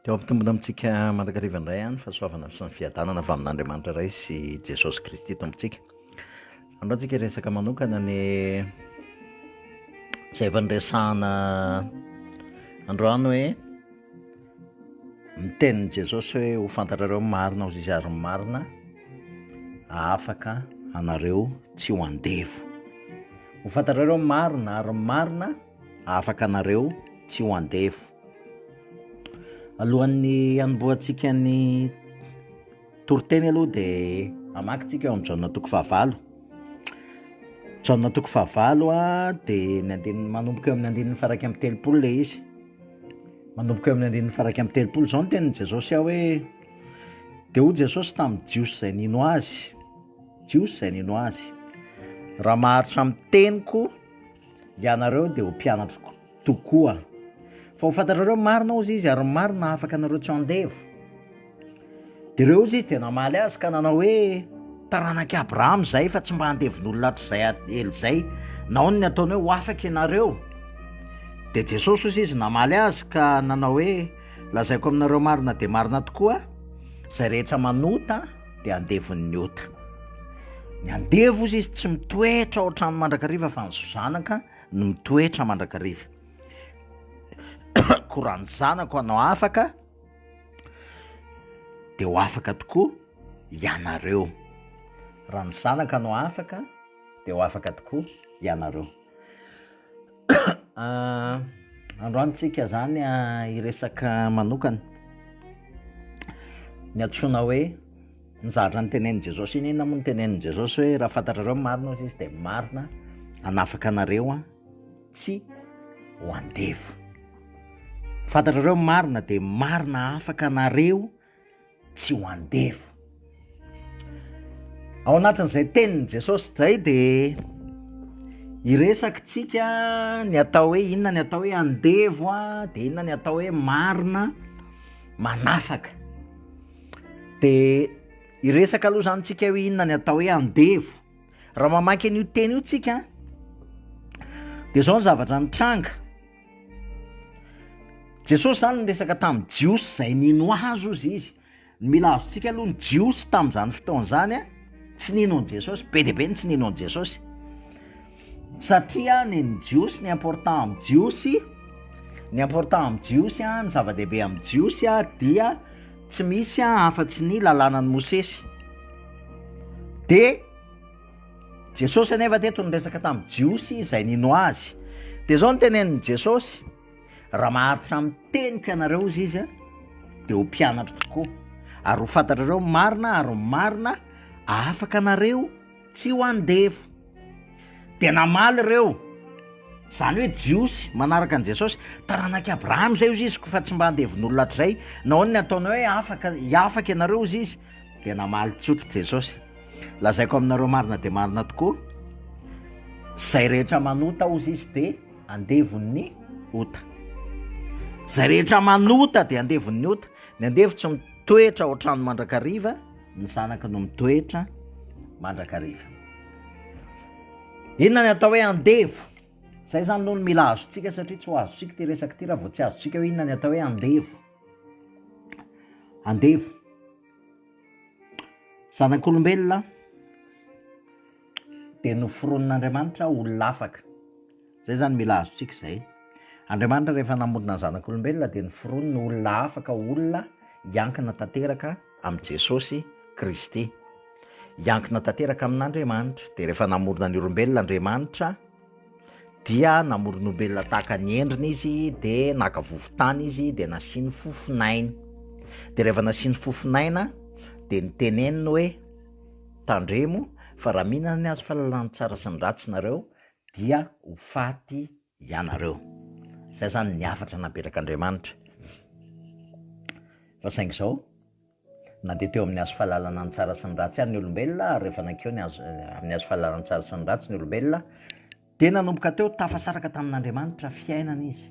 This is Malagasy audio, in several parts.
Teo ampitombona amintsika mandrakariva indray any fahasoavana sy ny fiadanana avy amin'Andriamanitra iray sy Jesosy Kristy eto amintsika. Andro antsika resaka manokana ny izay efa niresahana androany hoe mitenin'i Jesosy hoe ho fantatrareo marina ozy izy ary marina afaka anareo tsy ho andevo. Ho fantatrareo marina ary marina afaka anareo tsy ho andevo. Alohan'ny anomboantsika ny toriteny aloha dia hamakintsika eo amin'ny jaonina toko fahavalo. Jaonina toko fahavalo dia manomboka eo amin'ny andinin'ny faraika amin'ny telopolo ilay izy. Manomboka eo amin'ny andinin'ny faraika amin'ny telopolo izao no tenin'i Jesosy hoe dia hoy Jesosy tamin'ny jiosy izay nino azy. Jiosy izay nino azy. Raha maharitra amin'ny teniko ianareo dia ho mpianatra tokoa. Fa ho fantatrareo marina ozy izy ary marina afaka anareo tsy andevo. Dia ireo izy dia namaly azy ka nanao hoe taranaki Abraham izay fa tsy mba andevon'olona hatrizay ela izay. Nahoana ny ataony hoe ho afaka ianareo. Dia Jesosy ozy izy namaly azy ka nanao hoe lazaiko aminareo marina dia marina tokoa, izay rehetra manota dia andevon'ny ota. Ny andevo ozy izy tsy mitoetra ohatrany mandrakariva fa ny zanaka no mitoetra mandrakariva. Ko raha ny zanako anao afaka dia ho afaka tokoa ianareo. Raha ny zanaka anao afaka dia ho afaka tokoa ianareo. Androantsika zany iresaka manokana ny antsoina hoe nizatra ny tenenin'i Jesosy. Inona moa ny tenenin'i Jesosy hoe raha fantatrareo marina ozy izy dia marina anafaka anareo tsy ho andevo. Fantatrareo marina dia marina afaka anareo tsy ho andevo. Ao anatin'izay tenin'i Jesosy izay dia iresakitsika ny atao hoe inona ny atao hoe andevo dia inona ny atao hoe marina manafaka. Dia iresaka aloha zany tsika hoe inona ny atao hoe andevo. Raha mamaky an'io teny io tsika dia izao ny zavatra nitranga. Jesosy zany niresaka tamin'ny jiosy izay nino azy ozy izy. Mila azontsika aloha ny jiosy tamin'izany fotoan'izany tsy nino an'i Jesosy, be dia be ny tsy nino an'i Jesosy. Satria ny jiosy, ny important amin'ny jiosy, ny important amin'ny jiosy ny zava-dehibe amin'ny jiosy dia tsy misy afa-tsy ny lalànan'i Mosesy. Dia Jesosy anefa teto niresaka tamin'ny jiosy izay nino azy. Dia izao ny tenenin'i Jesosy, raha maharitra amin'ny teniko ianareo izy izy dia ho mpianatra tokoa ary ho fantatrareo marina ary marina afaka anareo tsy ho andevo. Dia namaly ireo, izany hoe jiosy manaraka an'i Jesosy, taranaki Abraham izay ozy izy fa tsy mba andevon'olona hatrizay. Nahoana ny ataony hoe afaka ianareo izy izy. Dia namaly tsotra Jesosy, lazaiko aminareo marina dia marina tokoa, izay rehetra manota ozy izy dia andevon'ny ota. Izay rehetra manota dia andevon'ny ota. Ny andevo tsy mitoetra ohatrany mandrakariva, ny zanaka no mitoetra mandrakariva. Inona ny atao hoe andevo? Izay zany aloha no mila azontsika satria tsy ho azontsika ty resaka ty raha vao tsy azontsika hoe inona ny atao hoe andevo. Andevo, zanak'olombelona dia noforonin'Andriamanitra olona afaka. Izay zany mila azontsika izay. Andriamanitra rehefa namorona ny zanak'olombelona dia noforoniny olona afaka, olona hiankina tanteraka amin'i Jesosy Kristy, hiankina tanteraka amin'Andriamanitra. Dia rehefa namorona ny olombelona Andriamanitra dia namorona olombelona tahaka ny endriny izy, dia naka vovotany izy, dia nasiany fofinaina. Dia rehefa nasiany fofinaina dia niteneniny hoe tandremo fa raha mihinana ny hazo fahalalana tsara sy ny ratsy nareo dia ho faty ianareo. Izay zany ny hafatra napetraka-Andriamanitra. Fa saingy izao nandeha teo amin'ny hazo fahalalana ny tsara sy ny ratsy ihany ny olombelona. Rehefa nankeo amin'ny hazo fahalalana ny tsara sy ny ratsy ny olombelona dia nanomboka teo tafasaraka tamin'Andriamanitra fiainana izy,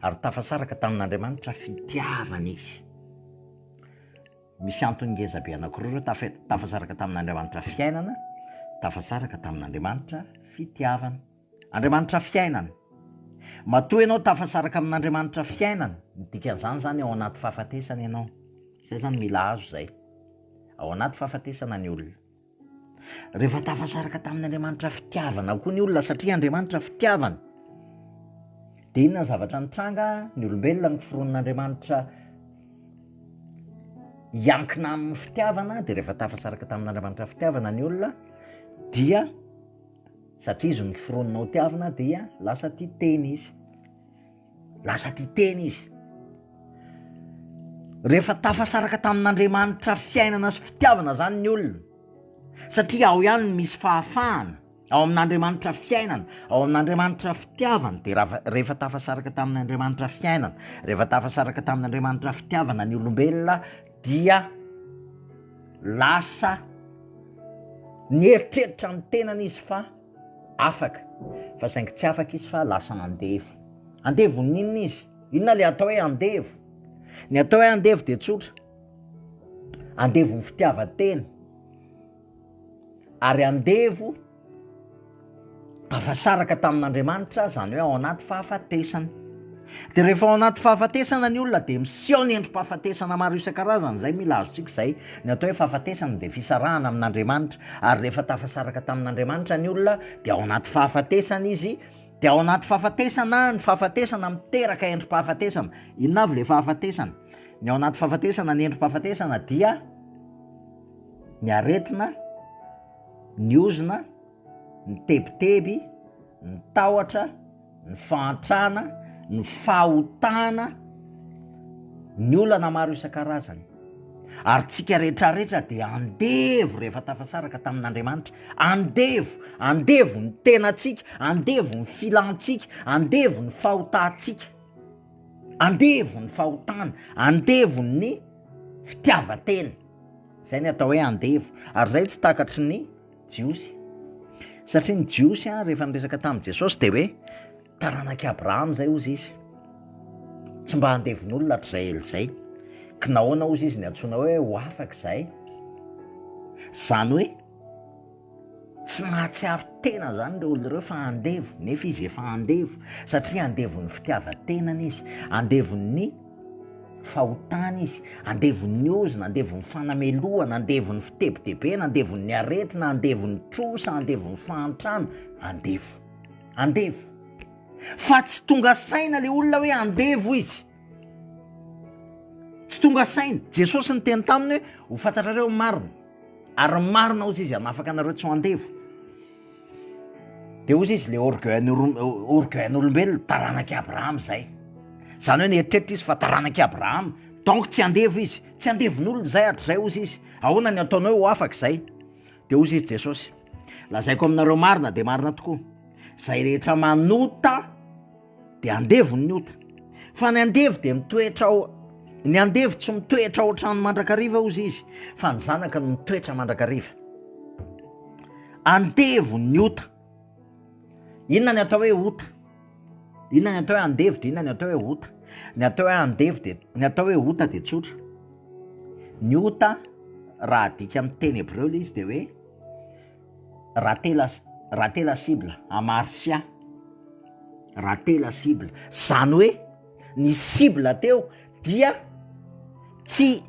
ary tafasaraka tamin'Andriamanitra fitiavana izy. Misy antony ngeza be anankiroa ireo tafasaraka tamin'Andriamanitra fiainana, tafasaraka tamin'Andriamanitra fitiavana. Andriamanitra fiainana matoa ianao tafasaraka amin'Andriamanitra fiainana, dikan'izany zany ao anaty fahafatesana ianao. Zay zany mila azo zay, ao anaty fahafatesana ny olona. Rehefa tafasaraka tamin'Andriamanitra fitiavana koa ny olona, satria Andriamanitra fitiavana, dia inona ny zavatra nitranga? Ny olombelona ny fiforonan'Andriamanitra iankina amin'ny fitiavana. Dia rehefa tafasaraka tamin'Andriamanitra fitiavana ny olona, dia satria izy niforonina ho tiavana, dia lasa tia tena izy, lasa tia tena izy. Rehefa tafasaraka tamin'Andriamanitra fiainana sy fitiavana zany ny olona, satria ao ihany misy fahafahana ao amin'Andriamanitra fiainana, ao amin'Andriamanitra fitiavana. Dia rehefa tafasaraka tamin'Andriamanitra fiainana, rehefa tafasaraka tamin'Andriamanitra fitiavana ny olombelona, dia lasa nieritreritra ny tenany izy fa afaka, fa saingy tsy afaka izy fa lasa andevo. Andevo ninona izy? Inona le atao hoe andevo? Ny atao hoe andevo dia tsotra, andevo ny fitiavan-tena, ary andevo tafasaraka tamin'Andriamanitra, zany hoe ao anaty fahafatesana. Dia rehefa ao anaty fahafatesana ny olona, dia miseho ny endrim-pahafatesana maro isan-karazany. Zay mila azontsika zay, ny atao hoe fahafatesana dia fisarahana amin'Andriamanitra. Ary rehefa tafasaraka tamin'Andriamanitra ny olona, dia ao anaty fahafatesana izy, dia ao anaty fahafatesana, ny fahafatesana miteraka endrim-pahafatesana. Inona avy le fahafatesana? Ny ao anaty fahafatesana, ny endrim-pahafatesana dia ny aretina, ny ozona, ny tebiteby, ny tahotra, ny fahantrana, ny fahotana, ny olana maro isan-karazany. Ary tsika rehetrarehetra dia andevo rehefa tafasaraka tamin'Andriamanitra. Andevo ny tenantsika, andevo ny filantsika, andevo ny fahotantsika, andevo ny fahotana, andevo ny fitiavan-tena. Zay ny atao hoe andevo. Ary zay tsy takatry ny jiosy, satria ny jiosy rehefa niresaka tamin'i Jesosy dia hoe taranak'i Abrahama zay ozy izy, tsy mba andevon'olona hatr'izay elizay. Ka nahoana ozy izy ny antsoina hoe ho afaka izay? Zany hoe tsy mahatsiaro tena zany le olona ireo fa andevo, nefa izy efa andevo, satria andevon'ny fitiavan-tenana izy, andevon'ny fahotana izy, andevon'ny ozona, andevon'ny fanamelohana, andevon'ny fitebitebena, andevon'ny aretina, andevon'ny trosa, andevon'ny fahantrana, andevo. Fa tsy tonga saina le olona hoe andevo izy, tsy tonga saina. Jesosy ny teny taminy hoe ho fantatrareo marina, ary marina ozy izy hanafaka anareo tsy ho andevo. Dia ozy izy le orgueiln'olombelona, taranak'i Abrahama zay. Zany hoe nieritreritra izy fa taranak'i Abrahama, donc tsy andevo izy, tsy andevon'olona zay hatr'izay ozy izy. Ahoana ny ataonao ho afaka izay? Dia ozy izy Jesosy, lazaiko aminareo marina dia marina tokoa, zay rehetra manota dia andevony ny ota, fa ny andevo dia mitoetra ao. Ny andevo tsy mitoetra ao trano mandrakariva ozy izy, fa ny zanaka no mitoetra mandrakariva. Andevo ny ota. Inona ny atao hoe ota? Inona ny atao hoe andevo dia inona ny atao hoe ota? Ny atao hoe andevo dia ny atao hoe ota dia tsotra. Ny ota raha adika amin'ny teny hébreu izy dia hoe raté la cible en marsia, raté la cible. Zany hoe ny cible teo dia tsy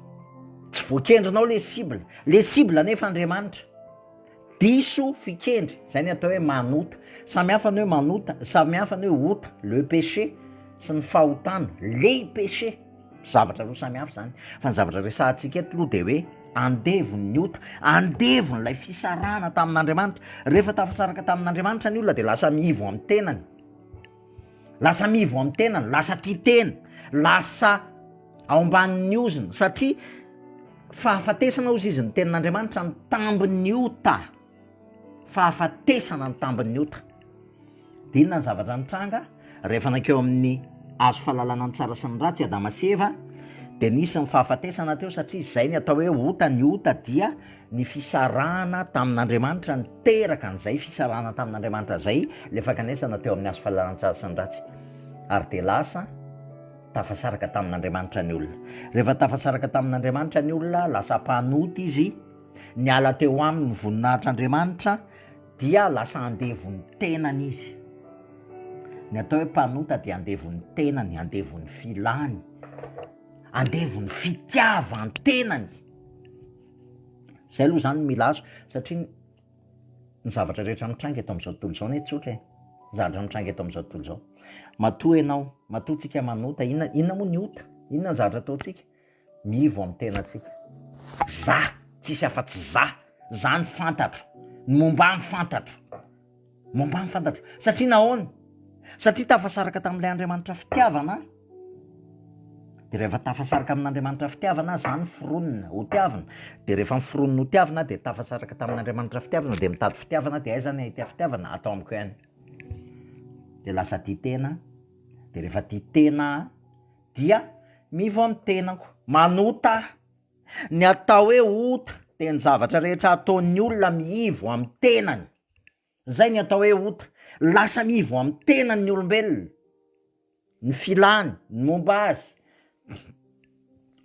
voakendrinao le cible nefa Andriamanitra, diso fikendry. Zay ny atao hoe manota. Samihafa ny hoe manota, samihafa ny hoe ota, le péché sy ny fahotana, le péché, zavatra roa samihafa zany. Fa ny zavatra resahantsika eto aloha dia hoe andevony ny ota, andevony ilay fisarahana tamin'Andriamanitra. Rehefa tafasaraka tamin'Andriamanitra ny olona dia lasa mivo amin'ny tenany, lasa tia tena, lasa ao ambanin'ny ozona, satria fahafatesana ozy izy ny tenin'Andriamanitra ny tambin'ny ota, fahafatesana ny tambin'ny ota. Dia inona ny zavatra nitranga rehefa nakeo amin'ny azo fahalalana ny tsara sy ny ratsy Adama sy Eva, dia nisy ny fahafatesana teo, satria izay ny atao hoe ota. Ny ota dia ny fisarahana tamin'Andriamanitra, niteraka an'izay fisarahana tamin'Andriamanitra zay le fankanesana teo amin'ny azo fahalalana ny tsara sy ny ratsy, ary dia lasa tafasaraka tamin'Andriamanitra ny olona. Rehefa tafasaraka tamin'Andriamanitra ny olona, lasa mpanota izy, niala teo aminy ny voninahitr'Andriamanitra, dia lasa andevony tenany izy, Ny atao hoe mpanota dia andevon'ny tenany, andevon'ny filany, andevon'ny fitiavan-tenany. Zay aloha zany mila azo, satria ny zavatra rehetra mitranga eto amin'izao tontolo izao ne tsotra e. Zavatra mitranga eto amin'izao tontolo izao. Matoa ianao, matoa tsika manota, inona moa ny ota? Inona ny zavatra ataontsika? Mivo amin'ny tenantsika. Za, tsisy afa-tsy za ny fantatro, ny momba ny fantatro. Momba ny fantatro. Satria nahoana? Satria tafasaraka tamin'ilay Andriamanitra fitiavana. Dia rehefa tafasaraka amin'Andriamanitra fitiavana, zany foronina, ho tiavana. Dia rehefa miforonina ho tiavana, dia tafasaraka tamin'Andriamanitra fitiavana, dia mitady fitiavana, dia aiza ny ahita fitiavana? Atao amiko ihany. Dia lasa tia tena, dia rehefa tia tena, dia mivo amin'ny tenako, manota. Ny atao hoe ota dia ny zavatra rehetra ataon'ny olona mivo amin'ny tenany. Zay ny atao hoe ota. Lasa mivo amin'ny tenany ny olombelona, ny filany, ny momba azy,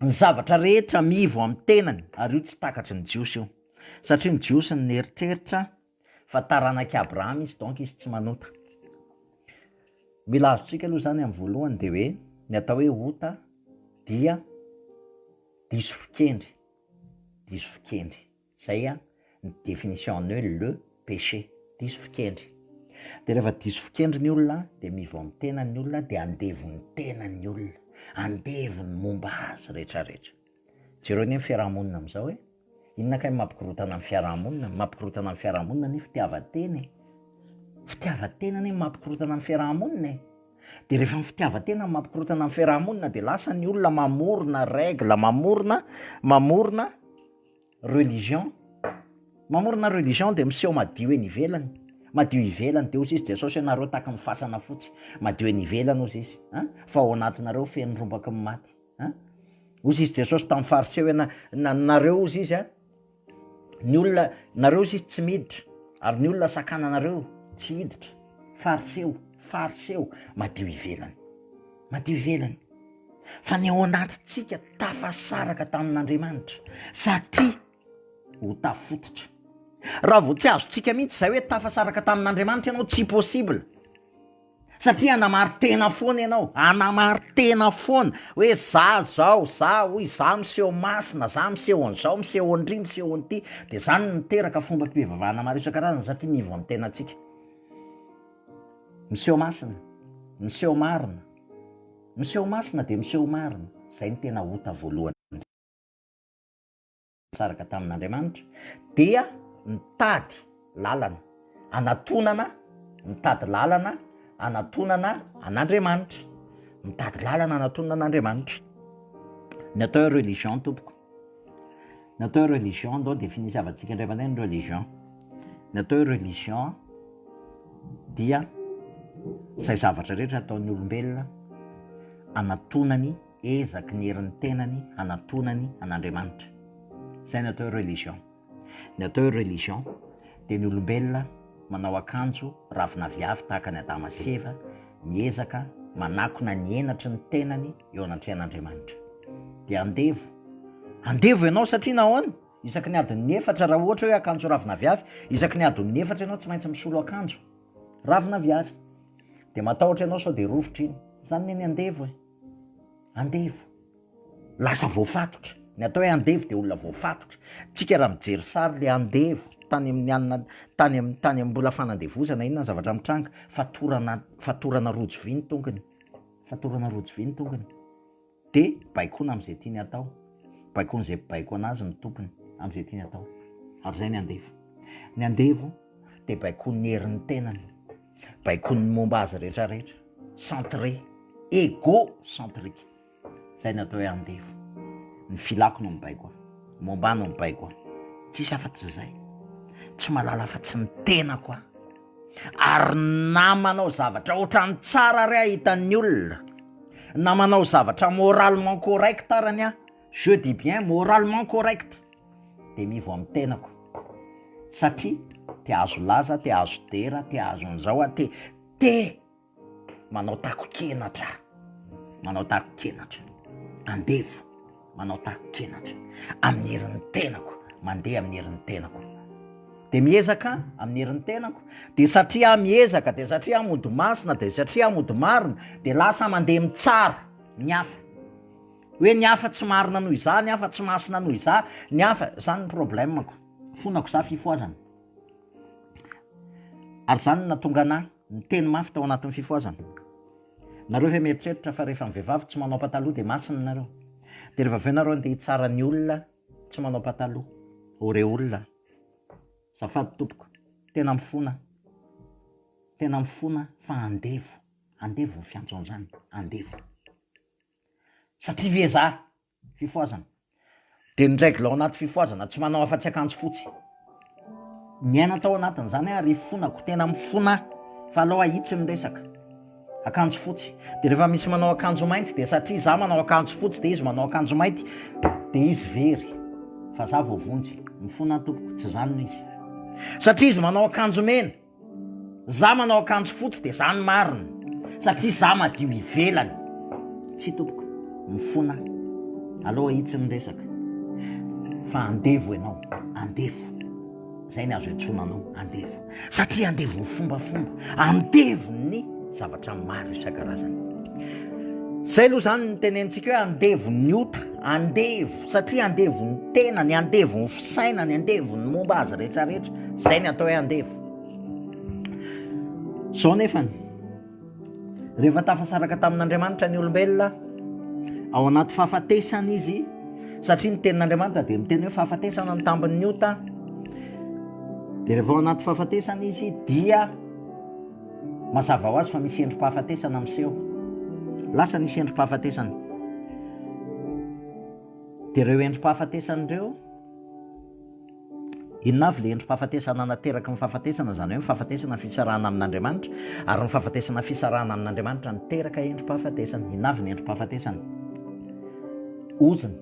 ny zavatra rehetra mivo amin'ny tenany. Ary io tsy takatry ny jiosy io, satria ny jiosy ny eritreritra fa taranak'i Abraham izy, donc izy tsy manota. Mila azontsika aloha zany amin'ny voalohany dia hoe ny atao hoe ota dia diso fikendry. Diso fikendry. Zay ny définition ny hoe le péché. Diso fikendry. Dia rehefa diso fikendry ny olona, dia mivo amin'ny tenany olona, dia andevon'ny tenany olona, andevon'ny momba azy rehetrarehetra. Jereo ny fiarahamonina amin'izao hoe inona kay mampikorotana amin'ny fiarahamonina? Mampikorotana amin'ny fiarahamonina ny fitiavan-tena. Fitiavan-tena ny mampikorotana amin'ny fiarahamonina. Dia rehefa ny fitiavan-tena mampikorotana amin'ny fiarahamonina, dia lasa ny olona mamorona règle, mamorona religion. Mamorona religion dia miseho madio eny ivelany. Madio ivelany dia ozy izy Jesosy ianareo taky ny fasana fotsy. Madio eny ivelany ozy izy. Fa ao anatinareo feno rombaky ny maty. Ozy izy Jesosy tamin'ny fariseo nareo ozy izy ny olona, nareo ozy izy tsy miditra, ary ny olona sakananareo tsy hiditra. Fariseo, madio ivelany. Madio ivelany. Fa ny ao anatintsika tafasaraka tamin'Andriamanitra, satria ho tafototra. Raha vao tsy azontsika mihitsy zay hoe tafasaraka tamin'Andriamanitra ianao, tsy possible. Satria anamary tena foana ianao, anamary tena foana hoe za miseho masina, za miseho an'izao, miseho an'ry, miseho an'ity. Dia zany niteraka fomba mpivavahana maro isan-karazany, satria mivo amin'ny tenantsika. Miseho masina, miseho marina, miseho masina dia miseho marina. Zay ny tena ota voalohany. Saraka tamin'Andriamanitra dia mitady lalana, anatonana, mitady lalana, anatonana an'Andriamanitra. Mitady lalana, anatonana an'Andriamanitra. Ny atao hoe religion tompoko. Ny atao hoe religion ndao dia finisiavantsika indray mandeha ny religion. Ny atao hoe religion dia zay zavatra rehetra ataon'ny olombelona anatonany, ezaky ny herin'ny tenany, anatonany an'Andriamanitra. Zay ny atao hoe religion. Ny atao hoe religion dia ny olombelona manao akanjo ravina viavy tahaka ny Adama sy Eva, miezaka manakona ny henatry ny tenany eo anatrehan'Andriamanitra. Dia andevo ianao satria nahoana? Isaky ny adiny 4 raha ohatra hoe akanjo ravina viavy, isaky ny adiny 4 ianao tsy maintsy misolo akanjo ravina viavy. Dia matahotra ianao sao dia rovitra iny. Zany ny andevo andevo. Lasa voafatotra. Ny atao hoe andevo dia olona voafatotra. Tsika raha mijery sary le andevo tany amin'ny mbola fanandevozana, inona ny zavatra mitranga? Fatorana rojo vy ny tongony. Fatorana rojo vy ny tongony. Dia baikona amin'izay tiany atao. Baikona izay baiko anazy ny tompony amin'izay tiany atao. Ary zay ny andevo. Ny andevo dia baikony ny herin'ny tenany, baikony ny momba azy rehetrarehetra, centré, égocentrique. Zay ny atao hoe andevo. Ny filako no mibaiko, momba no mibaiko. Tsisy afa-tsy zay. Tsy malala fa-tsy ny tena koa. Ary na manao zavatra ohatran'ny tsara ry hitan'ny olona, na manao zavatra moralement correct arany je dis bien moralement correct, dia mivo amin'ny tenako. Satria tia azo laza, tia azo dera, tia azo an'izao, te manao tako-kenatra. Manao tako-kenatra. Andevo, manao tako-kenatra. Amin'ny herin'ny tenako, mandeha amin'ny herin'ny tenako. de miezaka amin'ny herin'ny tenako, de satria miezaka, de satria mody masina, de satria mody marina, de lasa mandeha mitsara ny hafa, hoe ny hafa tsy marina noho iza, ny hafa tsy masina noho iza, ny hafa zany ny problemako, fonako za fifoazana. Ary zany natonga anahy ny teny mafy tao anatin'ny fifoazana. Nareo ve mieritreritra fa rehefa ny vehivavy tsy manao pataloha de masina nareo, de rehefa avy eo nareo andeha hitsara ny olona tsy manao pataloha, ore olona, zafady tompoko, tena mifona fa andevo ny fiantso an'izany, andevo, satria vezà fifoazana. De ndraiky lao anaty fifoazana tsy manao afa-tsy akanjo fotsy, miaina tao anatiny zany ary fonako, tena mifona fa alao ahitsy ny resaka akanjo fotsy. De rehefa misy manao akanjo mainty de satria za manao akanjo fotsy de izy manao akanjo mainty de izy very, fa za voavonjy, mifona tompoko, tsy zany no izy. Satria izy manao akanjo mena, za manao akanjo fotsy de za ny marina, satria za madio ivelany, tsy tompoko, mifona, alao ahitsy ny resaka fa andevo ianao, andevo, zay ny azo antsonanao, andevo, satria andevo ny fombafomba, andevo ny zavatra maro isan-karazany. Zay aloha zany ny tenentsika hoe andevo ny ota, andevo, satria andevo ny tena, ny andevo ny fisaina, ny andevo ny momba azy rehetrarehetra, zay ny atao hoe andevo. Zao nefany, rehefa tafasaraka tamin'Andriamanitra ny olombelona, ao anaty fahafatesana izy, satria ny tenin'Andriamanitra de miteny hoe fahafatesana ny tambon'ny ota, de rehefa ao anaty fahafatesana izy dia mazava ho azy fa misy endrim-pahafatesana miseho, lasa nisy endrim-pahafatesana. De ireo endrim-pahafatesana ireo, inona avy le endrim-pahafatesana nateraka ny fahafatesana, zany hoe fahafatesana fisarahana amin'Andriamanitra, ary ny fahafatesana fisarahana amin'Andriamanitra niteraka endrim-pahafatesana. Inona avy ny endrim-pahafatesana? Ozina,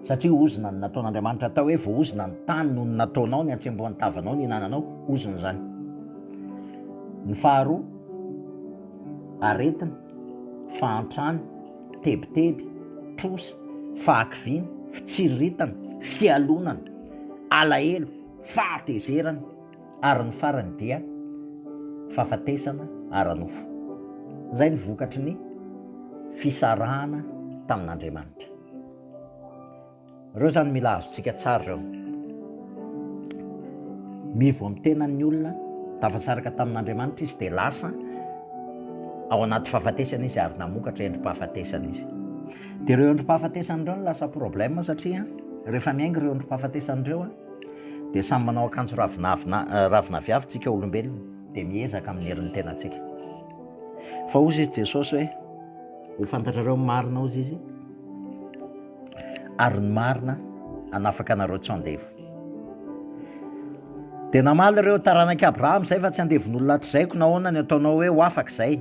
satria ozina ny nataon'Andriamanitra atao hoe vo ozina ny tany no ny nataonao, ny atsembohan'ny tavanao, ny hinananao, ozina zany. Ny faharoa, aretina, fahantrany, tebiteby, trosa, fahakiviana, fitsiriritana, fialonana, alahelo, fahatezerana, ary ny farany dia fahafatesana ara-nofo. Zay ny vokatry ny fisarahana tamin'Andriamanitra. Reo zany mila azontsika tsara reo. Mivo amin'ny tenan'ny olona, tafasaraka tamin'Andriamanitra izy de lasa ao anaty fahafatesana izy ary namokatra endrim-pahafatesana izy. De reo endrim-pahafatesana ireo no lasa problème, satria rehefa miainga reo endrim-pahafatesana ireo de samy manao akanjo ravinaviavy tsika olombelona, de miezaka amin'ny herin'ny tenantsika. Fa ozy izy Jesosy hoe ho fantatrareo marina ozy izy, ary ny marina anafaka anareo tsy andevo. De namaly ireo taranaka Abraham zay fa tsy andevon'olona hatr'zaiko nahoana ny ataonao hoe ho afaka izay.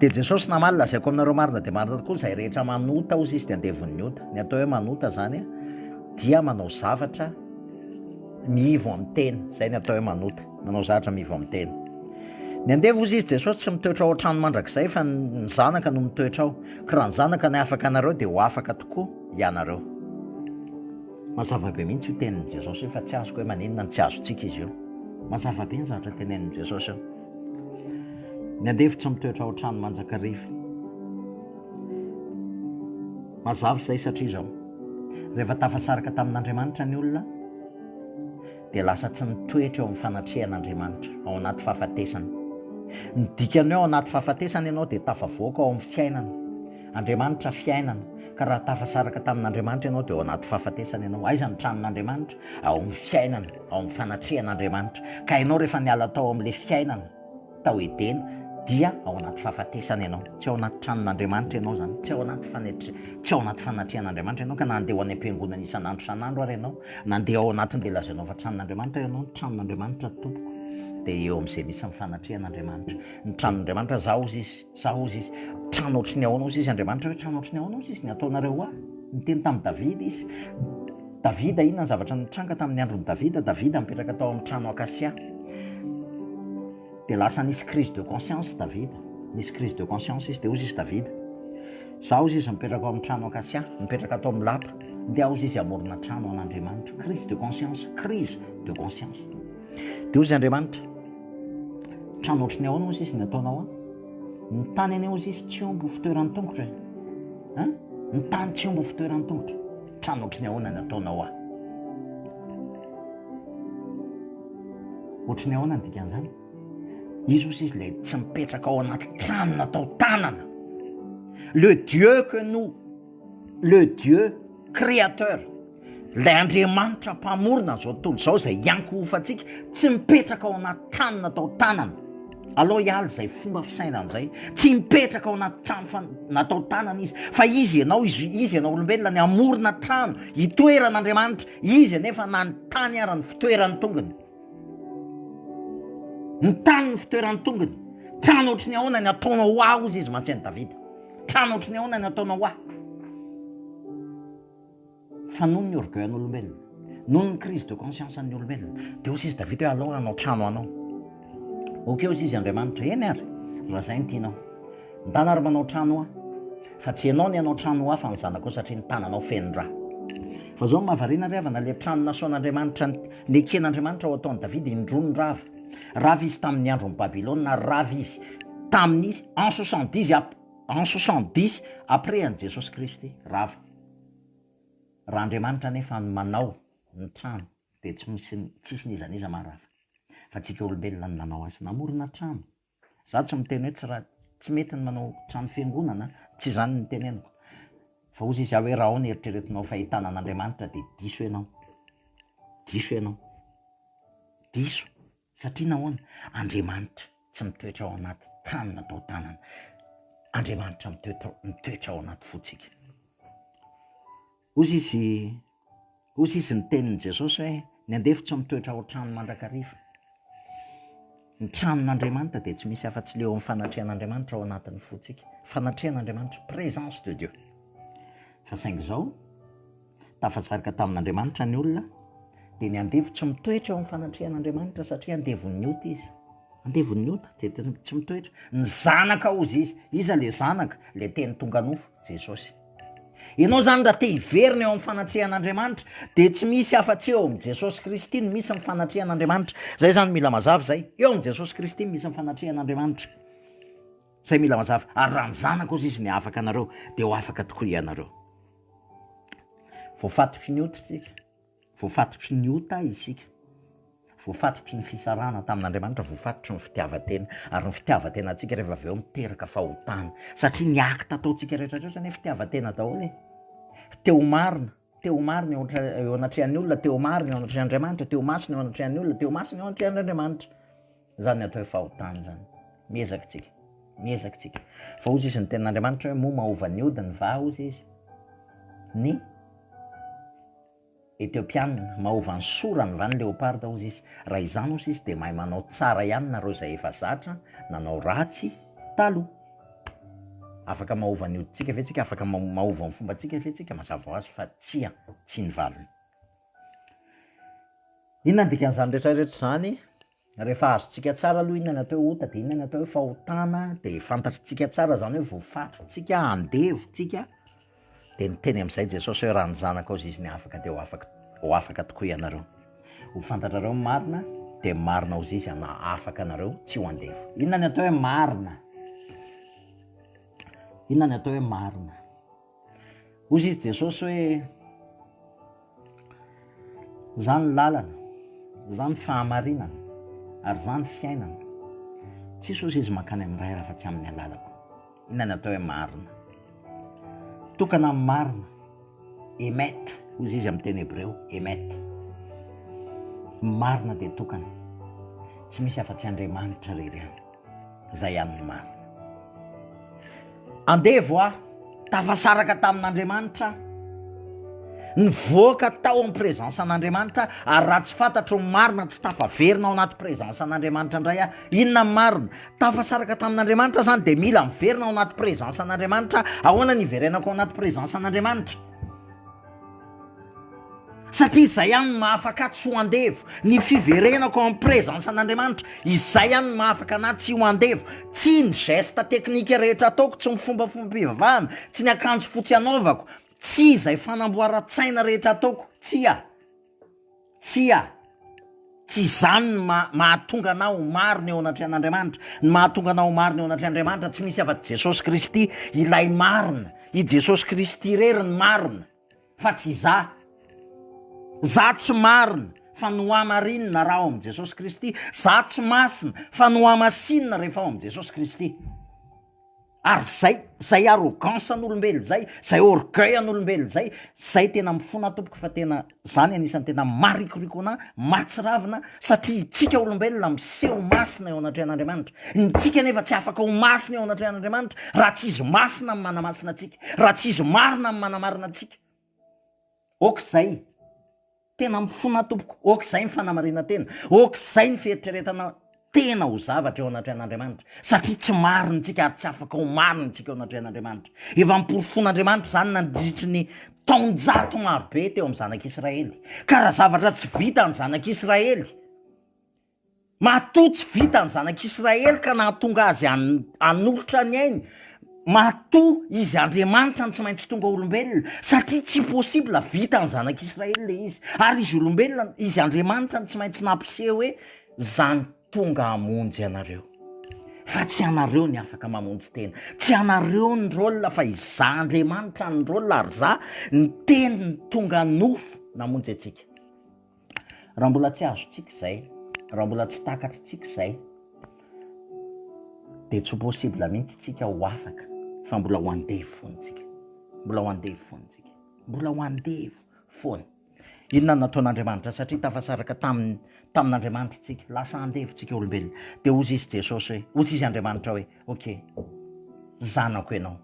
De Jesosy namaly lazaiko aminareo marina de marina tokoa, zay rehetra manota ozy izy de andevon'ny ota. Ny atao hoe manota zany dia manao zavatra miivo amin'ny teny, zay ny atao hoe manota, manao zavatra miivo amin'ny teny. Ny andevo ozy izy Jesosy tsy mitoetra ao an-trano mandrakizay fa ny zanaka no mitoetra ao, ka raha ny zanaka ny afaka anareo de ho afaka tokoa ianareo. Mazava be mihitsy io tenin'i Jesosy fa tsy azoko hoe maninona ny tsy azontsika izy io. Mazava be ny zavatra tenenin'i Jesosy io. Ny andevo tsy mitoetra ao an-trano manjakariva. Mazava izay satria zao, rehefa tafasaraka tamin'Andriamanitra ny olona de lasa tsy mitoetra eo amin'ny fanatrehan'Andriamanitra ao anaty fahafatesana. Ny dikany ao anaty fahafatesana ianao de tafavoaka ao amin'ny fiainana. Andriamanitra fiainana, ka raha tafasaraka tamin'Andriamanitra ianao de ao anaty fahafatesana ianao. Aiza ny tranon'Andriamanitra? Ao amin'ny fiainana, ao amin'ny fanatrehan'Andriamanitra. Ka ianao rehefa niala tao amin'ilay fiainana tao Edena dia ao anaty fahafatesana ianao, tsy ao anaty tranon'Andriamanitra ianao zany, tsy ao anaty fanatrehan'Andriamanitra ianao. Ka nandeha ho any am-piangonana isan'andro ary ianao, nandeha ao anatin'le lazainao fa tranon'Andriamanitra ianao, ny tranon'Andriamanitra tompoko de eo amin'izay misy ny fanatrehan'Andriamanitra. Ny tranon'Andriamanitra zao ozy izy, trano ohatry ny ahoana ozy izy Andriamanitra, hoe trano ohatry ny ahoana ozy izy, ny ataonareo niteny tamin'ny Davida izy. Davida inona ny zavatra nitranga tamin'ny andron'ny Davida mipetraka tao amin'ny trano akasia. De lasa nisy crise de conscience Davida, nisy crise de conscience izy de ozy izy Davida. zaho izy mipetraka ao amin'ny trano akasia, mipetraka atao amin'ny lapa, dia aho izy amorona trano an'Andriamanitra, crise de conscience, crise de conscience. Dia ozy Andriamanitra, trano ohatrany ahoana ozy izy ny ataonao a? Ny tany any ozy izy tsy ombo fitoeran'ny tongotra, ny tany tsy ombo fitoeran'ny tongotra, trano ohatrany ahoana ny ataonao a? Ohatrany ahoana ny dikan'izany? Izy ozy izy ilay tsy mipetraka ao anaty trano natao tanana. Le Dieu que nous, le Dieu créateur, ilay Andriamanitra mpamorona zao tontolo zao izay ianko hofantsika, tsy mipetraka ao anaty trano natao tanana. Aloha hialy izay fomba fisainana izay, tsy mipetraka ao anaty trano natao tanana izy, fa izy ianao olombelona ny amorona trano hitoeran'Andriamanitra, izy anefa na ny tany ara ny fitoeran'ny tongony. Ny tany ny fitoeran'ny tongony. Trano ohatrany ahoana ny ataonao aho izy mantsy ny Davida. Trano ohatrany ahoana ny ataonao aho. Fa noho ny orgueiln'olombelona, noho ny crise de conscience ny olombelona, dia ozy izy Davida hoe aloha anao trano anao. Ok ozy izy Andriamanitra, eny ary, raha zay ny tianao. Ndana ary manao trano aho, fa tsy ianao ny anao trano aho fa ny zanako satria ny tananao feno-draha. Fa zao mahavariana revana le trano nasoan'Andriamanitra, neken'Andriamanitra ao ataon'ny Davida indroany rava. Rava izy tamin'ny andron'ny Babilôna, rava izy tamin'ny en 70 après an Jesosy Kristy, rava. Raha Andriamanitra nefa manao ny trano dia tsisy nizaniza marava. Fa tsika olombelona ny nanao azy, namorona trano. Za tsy miteny hoe tsy mety ny manao trano fiangonana, tsy izany ny teneniko. Fa ozy izy hoe raha ao ny eritreretinao fahitana an'Andriamanitra dia diso ianao. Diso ianao. Diso. Satria nahoana? Andriamanitra tsy mitoetra ao anaty trano natao tanana. Andriamanitra mitoetra ao anaty fotsika. Ozy izy ny tenin'i Jesosy hoe ny andefo tsy mitoetra ao trano mandrakariva. Ny tranon'Andriamanitra dia tsy misy afa-tsy leo amin'ny fanatrehan'Andriamanitra ao anatin'ny fotsika. Fanatrehan'Andriamanitra, présence de Dieu. Fa saingy izao, tafasarika tamin'Andriamanitra ny olona, dia ny andefo tsy mitoetra ao amin'ny fanatrehan'Andriamanitra satria andevon'ny ota izy. Andevon'ny ota dia tsy mitoetra. Ny zanaka ozy izy le zanaka, le teny tonga nofo, Jesosy. Ianao zany raha te hiverina eo amin'ny fanatrehan'Andriamanitra dia tsy misy afa-tsy eo amin'ny Jesosy Kristy no misy ny fanatrehan'Andriamanitra. Zay zany mila mazava zay. Eo amin'ny Jesosy Kristy misy ny fanatrehan'Andriamanitra. Zay mila mazava. Ary raha ny zanaka ozy izy ny afaka anareo dia ho afaka tokoa ianareo. Voafatotry ny ota isika. Voafatotry ny ota isika. Voafatotry ny fisarana tamin'Andriamanitra, voafatotry ny fitiavan-tena. Ary ny fitiavan-tena antsika rehefa avy eo miteraka fahotana. Satria ny akta ataontsika rehetrarehetra ny fitiavan-tena daholo. Teo marina eo anatrehan'ny olona, teo marina eo anatrehan'Andriamanitra, teo masina eo anatrehan'ny olona, teo masina eo anatrehan'Andriamanitra. Zany atao hoe fahotana zany. Miezaka tsika. Fa ozy izy ny tenin'Andriamanitra hoe moa mahova ny ody ny va ozy izy. Ny Etiopianina mahova ny sora ny va ny leoparda ozy izy. Raha izany ozy izy dia mahay manao tsara ihany nareo izay efa zatra, nanao ratsy taloha. Afaka mahova ny oditsika ve tsika, afaka mahova ny fomba tsika ve tsika, mazava ho azy fa tsy ny valiny. Inona ny dikan'izany rehetrarehetra zany? Rehefa azotsika tsara aloha inona ny atao hoe ota, dia inona ny atao hoe fahotana, dia fantatritsika tsara zany hoe voafatotsika, andevotsika. Dia niteny amin'izay Jesosy hoe raha ny zanaka ozy izy ny afaka dia ho afaka tokoa ianareo. Ho fantatrareo marina dia marina ozy izy afaka anareo, tsy ho andevo. Inona ny atao hoe marina? Inona ny atao hoe marina? Ozy izy Jesosy hoe zany lalana, zany fahamarinana, ary zany fiainana. Tsisy ozy izy mankany amin'ny ray raha fa tsy amin'ny alalako. Inona ny atao hoe marina? Tokana amin'ny marina, emet, ozy izy amin'ny teny hébreu, emet. Marina dia tokana. Tsy misy afa-tsy Andriamanitra rery ihany. Zay ihany ny marina. Andevo tafasaraka tamin'Andriamanitra, nivoaka tao amin'ny présence an'Andriamanitra, ary raha tsy fantatro ny marina tsy tafaverina ao anaty présence an'Andriamanitra indray inona ny marina? Tafasaraka tamin'Andriamanitra zany dia mila miverina ao anaty présence an'Andriamanitra. Ahoana ny iverenako ao anaty présence an'Andriamanitra? satria izay ihany no mahafaka tsy ho andevo ny fiverenako amin'ny présence an'Andriamanitra, izay ihany no mahafaka anahy tsy ho andevo, tsy ny geste teknika rehetra ataoko, tsy ny fombafombam-pivavahana, tsy ny akanjo fotsy anaovako, tsy izay fanamboaran-tsaina rehetra ataoko, tsy izany mahatonga anao marina eo anatry an'Andriamanitra. Ny mahatonga anao marina eo anatry Andriamanitra tsy misy afa-tsy Jesosy Kristy ilay marina, i Jesosy Kristy rery ny marina, fa tsy za tsy marina fa noa marinina raha ao amin'i Jesosy Kristy, za tsy masina fa noa masinina rehefa ao amin'i Jesosy Kristy. Ary zay arrogance an'olombelo zay orgueil an'olombelo zay tena mifona tompoko, fa tena zany anisan'ny tena marikoriko anahy, matsiravina, satria tsika olombelona miseho masina eo anatry an'Andriamanitra. Nitsika nefa tsy afaka ho masina eo anatry an'Andriamanitra raha tsy izy masina amin'ny manamasina atsika, raha tsy izy marina amin'ny manamarina atsika. Ok'izay tena mifona tompoko, ok'izay ny fanamarina tena, ok'izay ny fieritreretana tena ho zavatra eo anatry an'Andriamanitra, satria tsy marina tsika ary tsy afaka ho marina tsika eo anatry an'Andriamanitra. Efa miporofon'Andriamanitra zany nandritry ny taonjato marobe teo amin'ny zanak'Israely, ka raha zavatra tsy vita ny zanak'Israely, matoa tsy vita ny zanak'Israely ka nahatonga azy hanolotra ny ainy, matoa izy Andriamanitra ny tsy maintsy tonga olombelona, satria tsy possible vita ny zanak'Israely le izy, ary izy olombelona, izy Andriamanitra ny tsy maintsy nampiseho hoe zany tonga hamonjy anareo, fa tsy anareo ny afaka mamonjy tena, tsy anareo ny rôla, fa iza Andriamanitra ny rôla, ary za ny teniny tonga nofo namonjy atsika. Raha mbola tsy azo tsika zay, raha mbola tsy takatra tsika zay, de tsy possible mihitsy tsika ho afaka, fa mbola ho andevo foana tsika, mbola ho andevo foana tsika, mbola ho andevo foana. Inona nataon'Andriamanitra? Satria tafasaraka tamin'Andriamanitra tsika, lasa andevo tsika olombelona, de ozy izy Jesosy hoe, ozy izy Andriamanitra hoe, ok, zanako ianao,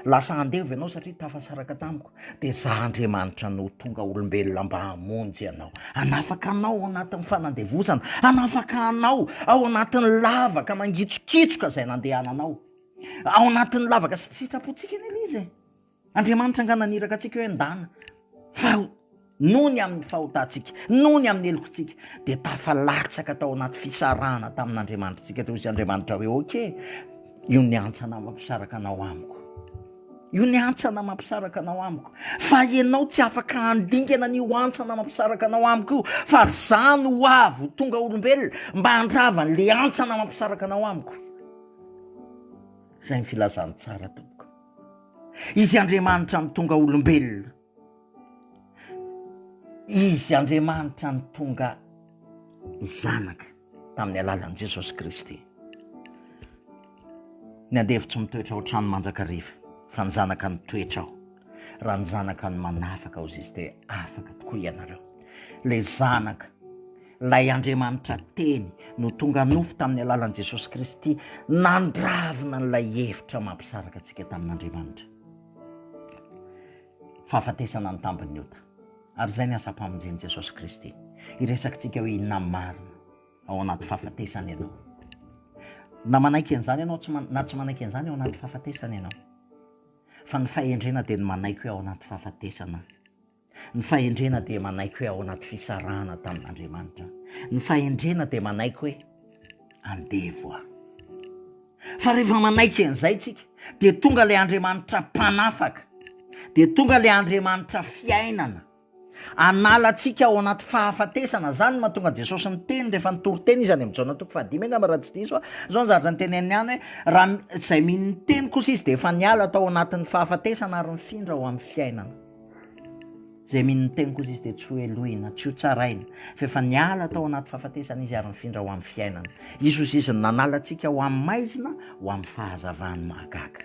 lasa andevo ianao satria tafasaraka tamiko, de za Andriamanitra no tonga olombelona mba hamonjy ianao, hanafaka anao ao anatin'ny fanandevozana, hanafaka anao ao anatin'ny lavaka mangitsokitsoka zay nandehananao, ao anatin'ny lavaka sitrapontsika eny elizy. Andriamanitra angananiraka atsika hoe ndana, fa nony amin'ny fahotantsika, nony amin'ny helokontsika, de tafalatsaka tao anaty fisarahana tamin'Andriamanitra tsika, teo izy Andriamanitra hoe ok, io ny antsana mampisaraka anao amiko, io ny antsana mampisaraka anao amiko, fa ianao tsy afaka handingana n'io antsana mampisaraka anao amiko io, fa za no avo tonga olombelona mba handrava n'le antsana mampisaraka anao amiko. Zay ny filazany tsara tompoko, izy Andriamanitra ny tonga olombelona, izy Andriamanitra ny tonga zanaka tamin'ny alalan'i Jesosy Kristy. Ny andevo tsy mitoetra ao trano manjakariva, fa ny zanaka ny toetra ao, raha ny zanaka ny manafaka ao izy de afaka tokoa ianareo. Le zanaka, lay Andriamanitra teny no tonga nofo tamin'ny alalan'i Jesosy Kristy, nandravina n'lay hevitra mampisaraka atsika tamin'Andriamanitra. Fahafatesana ny tambiny ota, ary zay ny asa-pamonjen'i Jesosy Kristy, iresakitsika hoe inona marina ao anaty fahafatesana ianao. Na manaiky an'izany ianao, na tsy manaiky an'izany ao anaty fahafatesana ianao, fa ny fahendrena de ny manaiky hoe ao anaty fahafatesana, ny fahendrena de manaiky hoe ao anaty fisarahana tamin'Andriamanitra, ny fahendrena de manaiky hoe andevo aho. Fa rehefa manaiky an'izay tsika, de tonga le Andriamanitra mpanafaka, de tonga le Andriamanitra fiainana, analatsika ao anaty fahafatesana. Zany mahatonga Jesosy ny teny rehefa nitory-teny izy any amin'ny Jaona 5 angamba raha tsy diso, zao nizaritra ny teneniny ihany hoe raha zay mino ny teny kosa izy de efa niala tao anatin'ny fahafatesana ary mifindra ho amin'ny fiainana. Zay mino ny teny kosa izy de tsy ho elohina, tsy ho tsaraina, fa efa niala tao anaty fahafatesana izy ary mifindra ho amin'ny fiainana. Izy ozy izy nanalatsika ho amin'ny maizina, ho amin'ny fahazavany mahagaga.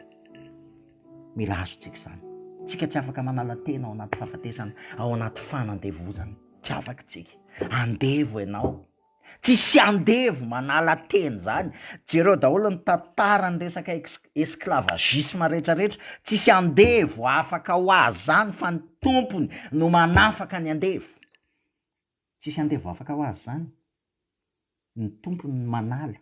Mila azotsika zany. Tsika tsy afaka manala tena ao anaty fahafatesana, ao anaty fanandevozana, tsy afaka tsika. Andevo ianao, tsisy andevo manala teny zany. Jereo daholo ny tantara ny resaka esclavagisme rehetrarehetra, tsisy andevo afaka ho azy zany, fa ny tompony no manafaka ny andevo. Tsisy andevo afaka ho azy zany, ny tompony no manala.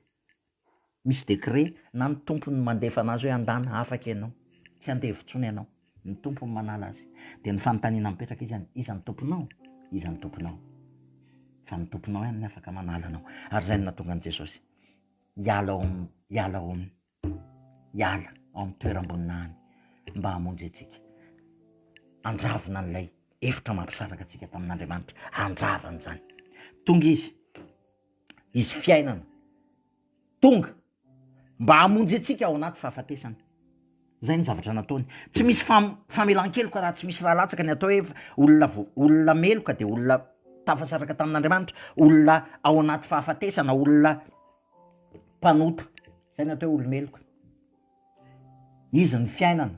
Misy décret na ny tompony mandefa anazy hoe andana afaka ianao, tsy andevo tsony ianao, ny tompony manala azy. De ny fanontaniana mipetraka izy ny tomponao, iza ny tomponao, fa ny tomponao ihany ny afaka manala anao. Ary zay no nahatonga an' Jesosy hiala ao amin'ny toeram-boninahiny mba hamonjy antsika, andravina an'ilay efitra mampisaraka antsika tamin'Andriamanitra, andravana zany. Tonga izy fiainana, tonga mba hamonjy antsika ao anaty fahafatesana. Zay ny zavatra nataony. Tsy misy famelan-keloka raha tsy misy raha latsaka ny atao hoe olona meloka de olona tafasaraka tamin'Andriamanitra, olona ao anaty fahafatesana, olona mpanota. Zay ny atao hoe olomeloka. Izy ny fiainana,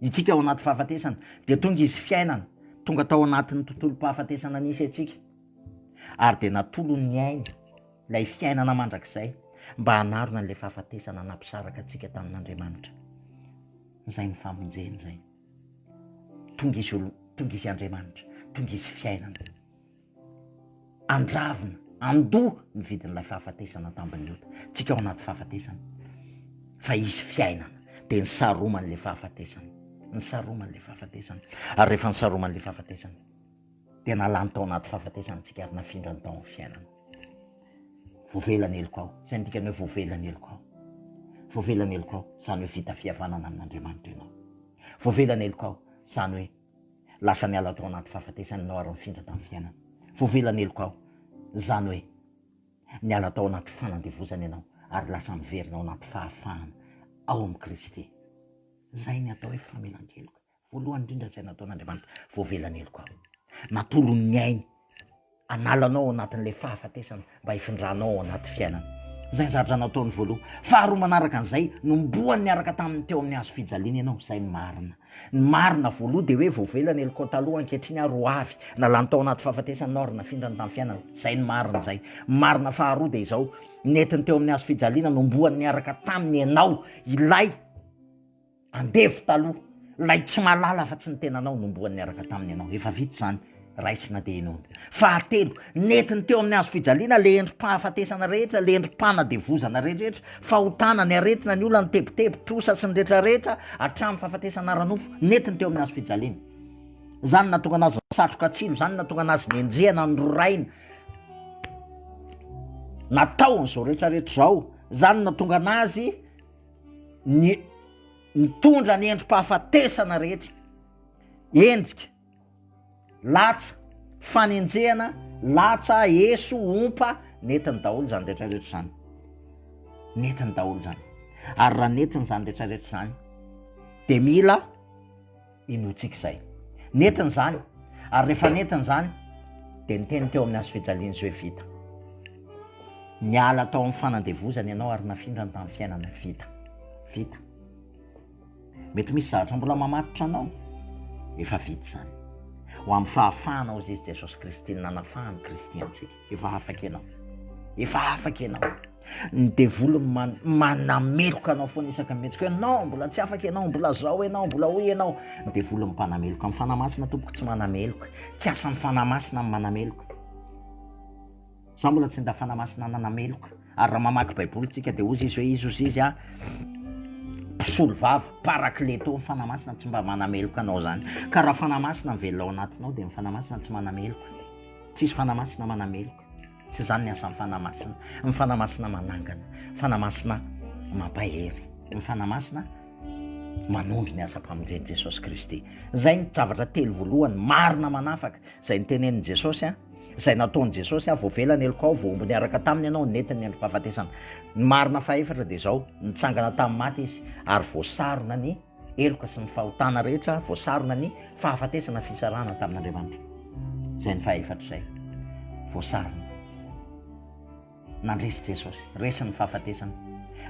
itsika ao anaty fahafatesana, de tonga izy fiainana, tonga tao anatin'ny tontolo-pahafatesana nisy atsika, ary de natolo ny aina lay fiainana mandrakizay mba hanarona an'ilay fahafatesana nampisaraka atsika tamin'Andriamanitra. Zay ny famonjeny zay. Tonga izy Andriamanitra, tonga izy fiainana, andravina, andoha ny vidin'ilay fahafatesana tambiny ota. Tsika ao anaty fahafatesana, fa izy fiainana de ny saroman'ilay fahafatesana, ny saroman'ilay fahafatesana. Ary rehefa ny saroman'ilay fahafatesana de nalany tao anaty fahafatesana tsika, ary nafindra ny tao amin'ny fiainana. Voavelany eloko ao, zay ny dikany hoe voavelany eloko ao. Voavelany eloko ao, zany hoe vita fihavanana amin'Andriamanitra ianao. Voavelany eloko ao, zany hoe lasa niala tao anaty fahafatesana ianao ary nifindra tamin'ny fiainana. Voavelany eloko ao, zany hoe niala tao anaty fanandevozana ianao ary lasa miverina ao anaty fahafahana ao amin'ny Kristy. Zay ny atao hoe famelan-keloka. Voalohany indrindra zay nataon'Andriamanitra, voavelany eloko ao. Natolo ny ainy, analanao anatin'ilay fahafatesana mba hifindranao ao anaty fiainana. Zay zavatra nataony voaloha. Faharoa manaraka an'izay, nomboany niaraka tamin'ny teo amin'ny hazo fijaliana ianao. Zay ny marina. Ny marina voaloha de hoe voavelany eloko ao taloha, ankehitriny aro avy nalany tao anaty fahafatesana nao ary nafindrany tamin'ny fiainana. Zay ny marina zay. Marina faharoa de izao, netiny teo amin'ny hazo fijaliana, nomboany niaraka taminy ianao, ilay andevo taloha, lay tsy malala fa tsy ny tenanao, nomboany niaraka taminy ianao. Efa vita zany, raisina de inona. Fahatelo, netiny teo amin'ny hazo fijaliana le endrim-pahafatesana rehetra, le endrim-panadevozana rehetrarehetra, fahotana ny aretina, ny olona ny tebotebo-trosa sy ny rehetrarehetra hatramin'ny fahafatesana ara-nofo, netiny teo amin'ny hazo fijaliana. Zany natonga anazy satroka tsilo, zany natonga anazy ny enjehana, ny roraina, nataon'izao rehetrarehetra zao. Zany natonga anazy nitondra ny endrim-pahafatesana rehetra, endrika, latsa, fanenjehana, latsa, eso, ompa, netiny daholo zany rehetrarehetra zany. Netiny daholo zany. Ary raha netiny zany rehetrarehetra zany, de mila inotsika zay. Netiny zany, ary rehefa netiny zany, de niteny teo amin'ny hazo fijaliana zao hoe vita. Niala tao amin'ny fanandevozana ianao ary nafindra ny tamin'ny fiainana, vita. Vita. Mety misy zavatra mbola mamatotra anao, efa vita zany. Ho amin'ny fahafahanao izy Jesosy Kristy, nanafahany Kristy antsika. Efa afaka ianao. Efa afaka ianao. Ny devolony manameloka anao foana isaka mihetsika hoe non, mbola tsy afaka ianao, mbola zao ianao, mbola hoy ianao. Ny devolony mpanameloka. Amin'ny fanamasina tompoko tsy manameloka. Tsy asan'ny fanamasina amin'ny manameloka. Za mbola tsy nda fanamasina nanameloka. Ary raha mamaky baiboly tsika de ozy izy hoe izy mpisolo vava, parakleto, ny fanamasina tsy mba manameloka anao zany. Ka raha fanamasina mivelona ao anatinao de ny fanamasina tsy manameloka. Tsisy fanamasina manameloka. Tsy zany ny asan'ny fanamasina. Ny fanamasina manangana, fanamasina mampahery, ny fanamasina manondro ny asa-pamonjen'i Jesosy Kristy. Zay ny zavatra telo voalohany, marina manafaka, zay ny tenenin' Jesosy zay nataon'i Jesosy voavelany eloko ao, vao niaraka taminy ianao, netiny ny endrim-pahafatesana. Ny marina fahaefatra de zao, nitsangana tamin'ny maty izy, ary voasarona ny eloka sy ny fahotana rehetra, voasarona ny fahafatesana fisarana tamin'Andriamanitra. Zay ny fahaefatra zay, voasarona. Nandresy Jesosy, resiny fahafatesana.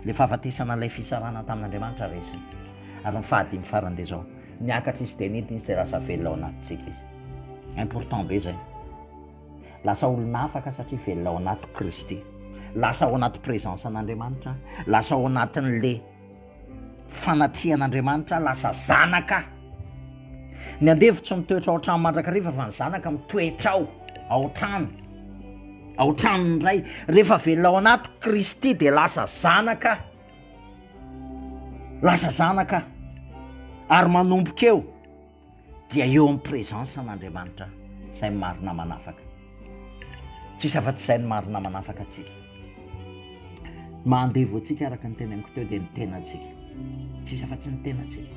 Le fahafatesana lay fisarana tamin'Andriamanitra resiny. Ary ny fahadimy farany de zao, niakatra izy de nidiny izy de lasa velona ao anatintsika izy. Important be zay. Lasa olona afaka satria velona ao anaty Kristy. Lasa ao anaty présence an'Andriamanitra, lasa ao anatin'le fanatrian'Andriamanitra, lasa zanaka. Ny andevo tsy mitoetra ao trano mandrakariva fa ny zanaka mitoetra ao trano. Ao trano ndray, rehefa velona ao anaty Kristy de lasa zanaka. Lasa zanaka. Ary manomboka eo dia eo amin'ny présence an'Andriamanitra. sainy marina manafaka. Tsisy afa-tsy sainy marina manafaka atsika. Mandevo atsika araka ny teneniko teo dia ny tena atsika. Tsisy afa-tsy ny tena atsika.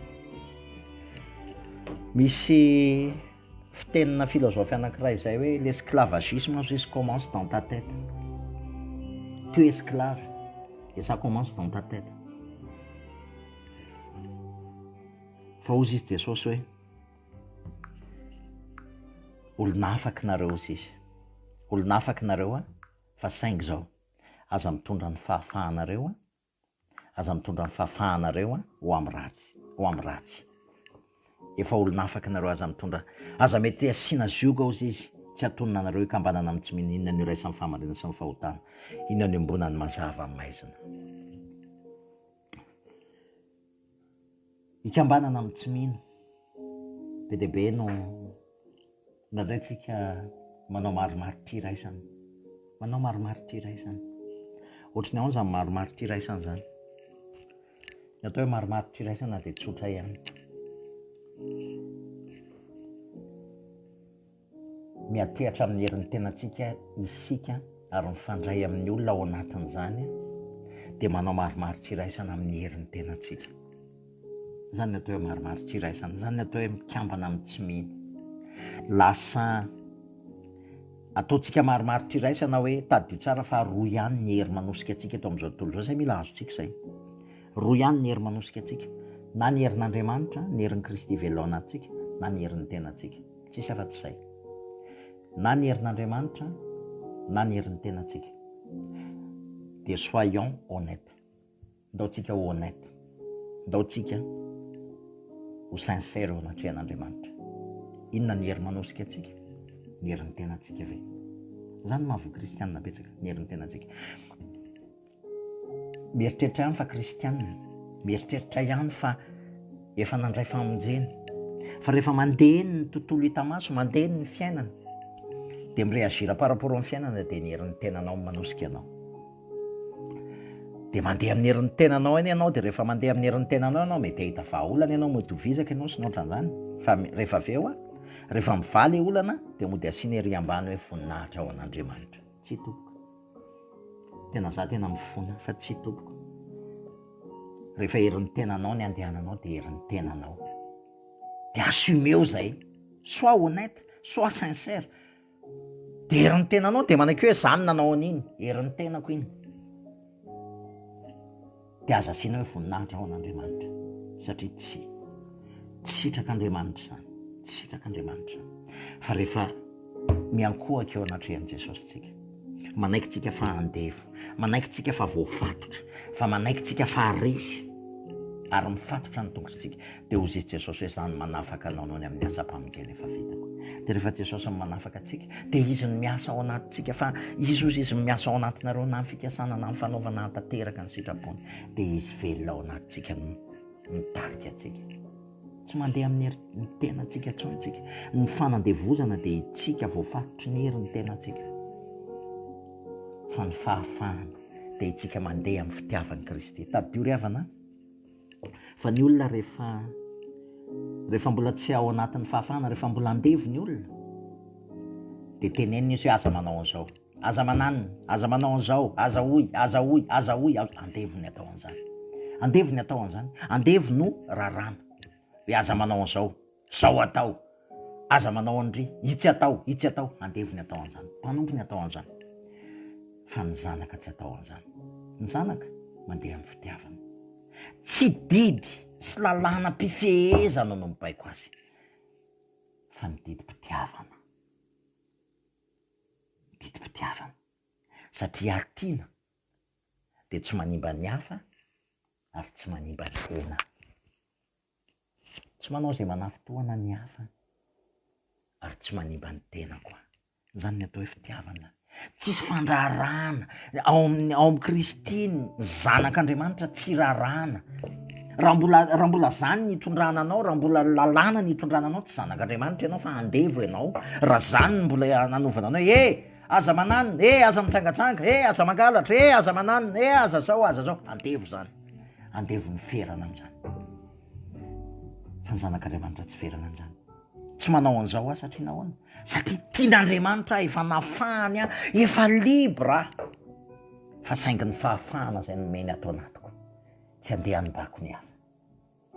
Misy fitenina filozofia anankiray izay hoe l'esclavagisme juste commence dans ta tête. Tu es esclave et ça commence dans ta tête. Fa ozy izy Jesosy hoe olona afaka nareo izy izy. Olona afaka nareo fa saingy zao aza mitondra ny fahafahanareo aza mitondra ny fahafahanareo ho amin'ny ratsy. Efa olona afaka nareo aza mitondra, aza mety asiana zioga ozy izy, tsy atonona nareo ikambanana amin'ny tsy mininona ny iraisany fahamarinana sy ny fahotana, inona ny ambonany mazava amin'ny maizina. Ikambanana amin'ny tsy mino, be dia be no nandray tsika manao maromaro ty raisany, manao maromaro ty raisany. Ohatrany ahoana zany maromaro ty raisany zany? Ny atao hoe maromaro ty raisany na dia tsotra ihany. Miatehatra amin'ny herin'ny tenantsika isika ary mifandray amin'ny olona ao anatin'izany dia manao maromaro ty raisany amin'ny herin'ny tenantsika. Zany ny atao hoe maromaro ty raisany, zany ny atao hoe mikambana amin'ny tsy mino. Lasa ataontsika maromaro ty raisana hoe tadio tsara fa roa ihany ny hery manosika atsika eto amin'izao tontolo izao, zay mila azontsika izay. Roa ihany ny hery manosika atsika, na ny herin'Andriamanitra, ny herin'ny Kristy velao anatsika, na ny herin'ny tenantsika. Tsisy afa-tsy izay. Na ny herin'Andriamanitra, na ny herin'ny tenantsika. Dia soyons honnêtes. Ndaontsika ho honnête. Ndaontsika ho sincère ao anatrehan'Andriamanitra. Inona ny hery manosika atsika? Ny herin'ny tenantsika ve? Zany mahavoa kristianina betsaka, ny herin'ny tenantsika. Mieritreritra ihany fa kristianina, mieritreritra ihany fa efa nandray famonjena, fa rehefa mandeha ny tontolo hita maso, mandeha ny fiainana, dia mireagira par rapport amin'ny fiainana dia ny herin'ny tenanao manosika anao. Dia mandeha amin'ny herin'ny tenanao eny ianao, dia rehefa mandeha amin'ny herin'ny tenanao ianao, mety ahita vahaolana ianao, mety ho vizaka ianao sy ny ohatran'izany. Fa rehefa avy eo rehefa mivaly olana dia mody asiana ery ambany hoe voninahitra ao an'Andriamanitra. Tsy tompoko. Tena za tena mifona fa tsy tompoko. Rehefa herin'ny tenanao ny andehananao dia herin'ny tenanao. Dia assumeo zay. Sois honnête, sois sincère. Dia herin'ny tenanao dia manaiky hoe zany nanao an'iny, herin'ny tenako iny. Dia aza asiana hoe voninahitra ao an'Andriamanitra. Satria tsy sitrak'Andriamanitra zany. Tsy sitrak'Andriamanitra. Fa rehefa miankohaka eo anatrehan'i Jesosy tsika, manaiky tsika fa andevo, manaiky tsika fa voafatotra, fa manaiky tsika fa haresy ary mifatotra ny tongotritsika, dia hozy izy Jesosy hoe zany manafaka anao ny amin'ny asa-pamonjena efa vitako. Dia rehefa Jesosy manafaka atsika dia izy no miasa ao anatintsika, fa izy ozy izy miasa ao anatinareo na amin'ny fikasana na amin'ny fanaovana tanteraka ny sitrapony, dia izy velona ao anatintsika mitarika atsika. Tsy mandeha amin'ny herin'ny tenantsika intsontsika. Ny fanandevozana dia itsika voafatotry ny herin'ny tenantsika. Fa ny fahafahana dia itsika mandeha amin'ny fitiavan'i Kristy. Tadio ry havana. Fa ny olona rehefa mbola tsy ao anatin'ny fahafahana, rehefa mbola andevo ny olona, dia tenenina izy hoe aza manao an'izao, aza mananina, aza manao an'izao, aza hoy, aza hoy, aza hoy, andevo ny atao an'izany. Andevo ny atao an'izany. Andevo no rarana. Hoe aza manao an'izao, zao atao, aza manao an'ry, itsy atao, andevo ny atao an'izany. Mpanompo ny atao an'izany. Fa ny zanaka tsy atao an'izany. Ny zanaka mandeha amin'ny fitiavana. Tsy didy sy lalàna mpifehezana no mibaiko azy, fa ny didim-pitiavana. Didim-pitiavana. Satria artiana dia tsy manimba ny hafa ary tsy manimba ny tena. Tsy manao izay manafitoana ny hafa ary tsy manimba ny tena koa. Zany ny atao hoe fitiavana. Tsisy fandrarana ao amin'ny Kristy, ny zanak'Andriamanitra tsy rarana. Raha mbola zany ny hitondrana anao, raha mbola lalàna ny hitondrana anao, tsy zanak'Andriamanitra ianao fa andevo ianao. Raha zany mbola nanovana anao, aza mananina, aza mitsangatsanga, aza mangalatra, aza mananina, aza zao, andevo zany. Andevo ny ferana amin'izany. Fa ny zanak'Andriamanitra tsy ferana amin'izany. Tsy tsy manao an'izao satria nahoana satria tian'Andriamanitra efa nafahany efa libra fa saingy ny fahafahana zay nomeny atao anatiko tsy andeha anibako ny hafa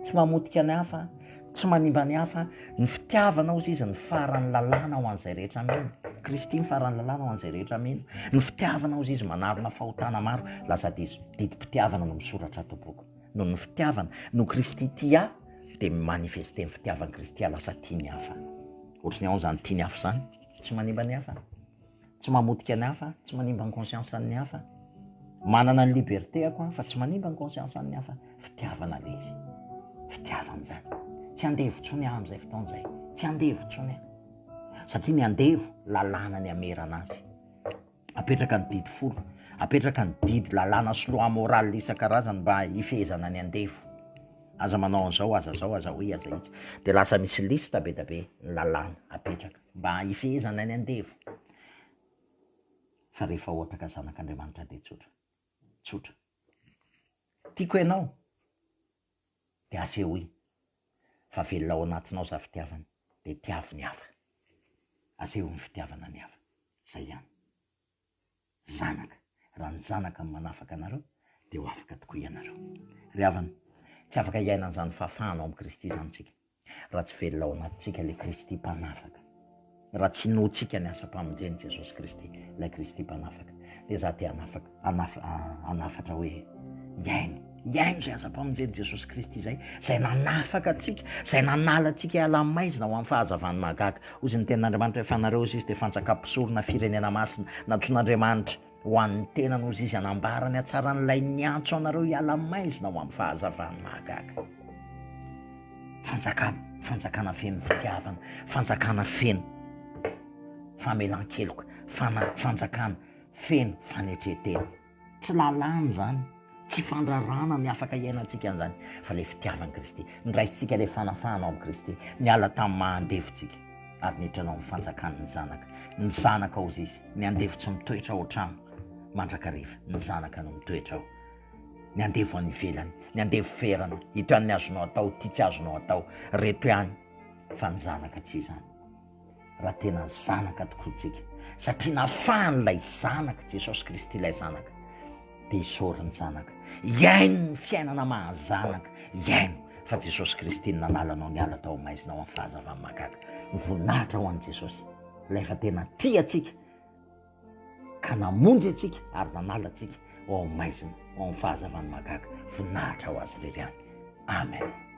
tsy mamotika ny hafa tsy manimba ny hafa ny fitiavana ozy izy ny farany lalàna ho an'izay rehetra mino Kristy ny farany lalàna ho an'izay rehetra mino ny fitiavana ozy izy manarona fahotana maro lasa didim-pitiavana no misoratra ato boky no ny fitiavana no Kristy tia dia manifeste ny fitiavany Kristy lasa tia ny hafa ohatrany ao zany tia ny hafa zany tsy manimba ny hafa tsy mamotika ny hafa tsy manimba ny conscience ny hafa manana ny liberté ako fa tsy manimba ny conscience ny hafa fitiavana le izy fitiavana zany tsy andevotsony amin'izay fotoan'izay tsy andevotsony satria ny andevo lalàna ny amerana azy apetraka ny didy folo apetraka ny didy lalàna soloa moral isan-karazany mba hifehezana ny andevo aza manao an'izao aza zao aza hoe aza itsy dia lasa misy lista be da be ny lalàna apetraka mba hifehezana ny andevo fa rehefa ohatra ka zanak'Andriamanitra dia tsotra tiako ianao dia asehoy fa velona ao anatinao za fitiavana dia tiavy ny hafa aseho ny fitiavana ny hafa zay ihany zanaka raha ny zanaka ny manafaka anareo dia ho afaka tokoa ianareo ry havana tsy afaka hiaina n'izany fahafahanao amin'ny Kristy zany tsika raha tsy velona ao anatintsika le Kristy mpanafaka raha tsy notsika ny asa-pamonjeny Jesosy Kristy ilay Kristy mpanafaka dia za te hanafatra hoe iaino zay asa-pamonjeny Jesosy Kristy zay nanafaka atsika zay nanala atsika ala-maizina ho amin'ny fahazavany mahagaga ozy ny tenin'Andriamanitra efa nareo izy dia fanjakam-pisorona firenena masina natsoan'Andriamanitra ho an'ny tenany ozy izy anambarany atsara n'ilay niantso anareo hiala-maizina ho amin'ny fahazavany mahagaga fanjakana feno fitiavana fanjakana feno famelan-keloka fanjakana feno fanetretena tsy lalàna zany tsy fandrarana ny afaka iainantsika an'izany fa le fitiavany Kristy niraisitsika le fanafahana ao amin'ny Kristy niala tamin'ny mahandevontsika ary nitranao ny fanjakany ny zanaka ozy izy ny andevo tsy mitoetra ao trano mandrakariva ny zanaka no mitoetra ao ny andevo any ivelany ny andevo ferana ito ihany ny azonao atao ty tsy azonao atao reto ihany fa ny zanaka tsy izany raha tena zanaka tokoa tsika satria nafahan'ilay zanaka Jesosy Kristy ilay zanaka dia hisoriny zanaka iaino ny fiainana mahazanaka iaino fa Jesosy Kristy nanalanao niala tao maizina ao amin'ny fahazavany mahagaga voninahitra ho an'i Jesosy ilay fa tena tia atsika ka namonjy atsika ary nanala atsika ao amin'ny maizina ao amin'ny fahazavany mahagaga voninahitra ho azy rery ihany amen